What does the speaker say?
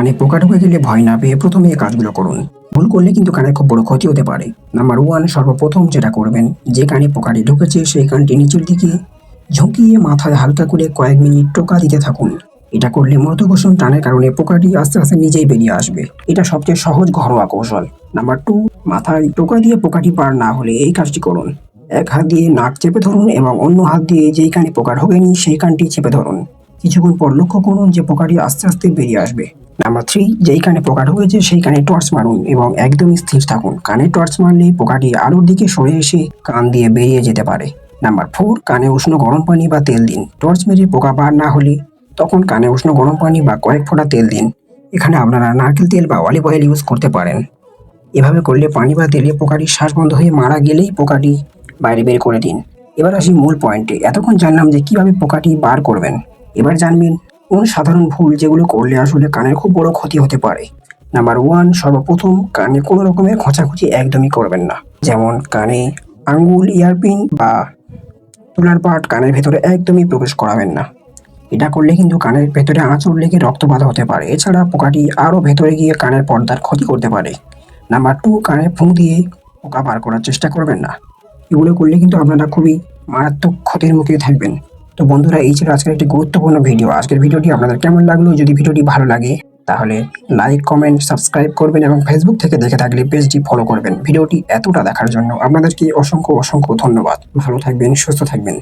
কানে পোকা ঢুকে গেলে ভয় না পেয়ে প্রথমে এই কাজগুলো করুন। ভুল করলে কিন্তু কানের খুব বড় ক্ষতি হতে পারে। নাম্বার 1, সর্বপ্রথম যেটা করবেন, যে কানে পোকাটি ঢুকেছে সেই কানটি নিচের দিকে ঝুঁকিয়ে মাথায় হালকা করে কয়েক মিনিট টোকা দিতে থাকুন। এটা করলে মাধ্যাকর্ষণ টানের কারণে পোকাটি আস্তে আস্তে নিজেই বেরিয়ে আসবে। এটা সবচেয়ে সহজ ঘরোয়া কৌশল। নাম্বার 2, মাথায় টোকা দিয়ে পোকাটি পার না হলে এই কাজটি করুন। এক হাত দিয়ে নাক চেপে ধরুন এবং অন্য হাত দিয়ে যেই কানে পোকা ঢোকেনি সেই কানটি চেপে ধরুন। কিছুক্ষণ পর লক্ষ্য করুন যে পোকাটি আস্তে আস্তে বেরিয়ে আসবে। নাম্বার 3, যেই কানে পোকা ঢুকেছে সেই কানে টর্চ মারুন এবং একদমই স্থির থাকুন। কানে টর্চ মারলে পোকাটি আলোর দিকে সরে এসে কান দিয়ে বেরিয়ে যেতে পারে। নাম্বার 4, কানে উষ্ণ গরম পানি বা তেল দিন। টর্চ মেরে পোকা বার না হলে তখন কানে উষ্ণ গরম পানি বা কয়েক ফোঁটা তেল দিন। এখানে আপনারা নারকেল তেল বা অলিভ অয়েল ইউজ করতে পারেন। এভাবে করলে পানি বা তেলে পোকাটির শ্বাস বন্ধ হয়ে মারা গেলেই পোকাটি বাইরে বের করে দিন। এবার আসি মূল পয়েন্টে। এতক্ষণ জানলাম যে কিভাবে পোকাটি বার করবেন। এবার জানবেন কোন সাধারণ ভুল যেগুলো করলে আসলে কানের খুব বড় ক্ষতি হতে পারে। নাম্বার 1, সর্বপ্রথম কানে কোনো রকমের খোঁচাখুচি একদমই করবেন না। যেমন কানে আঙ্গুল, ইয়ারপিন বা তুলার পাট কানের ভেতরে একদমই প্রবেশ করাবেন না। এটা করলে কিন্তু কানের ভেতরে আঁচড় লেগে রক্তপাত হতে পারে। এছাড়া পোকাটি আরও ভেতরে গিয়ে কানের পর্দার ক্ষতি করতে পারে। নাম্বার 2, কানে ফুঁ দিয়ে পোকা বার করার চেষ্টা করবেন না। এগুলো করলে কিন্তু আপনারা খুবই মারাত্মক ক্ষতির মুখে থাকবেন। তো বন্ধুরা, এই ছিল আজকের একটি গুরুত্বপূর্ণ ভিডিও। আজকের ভিডিওটি আপনাদের কেমন লাগলো? যদি ভিডিওটি ভালো লাগে তাহলে লাইক, কমেন্ট, সাবস্ক্রাইব করবেন এবং ফেসবুক থেকে দেখে থাকলে পেজটি ফলো করবেন। ভিডিওটি এতটা দেখার জন্য আপনাদেরকে অসংখ্য অসংখ্য ধন্যবাদ। ভালো থাকবেন, সুস্থ থাকবেন।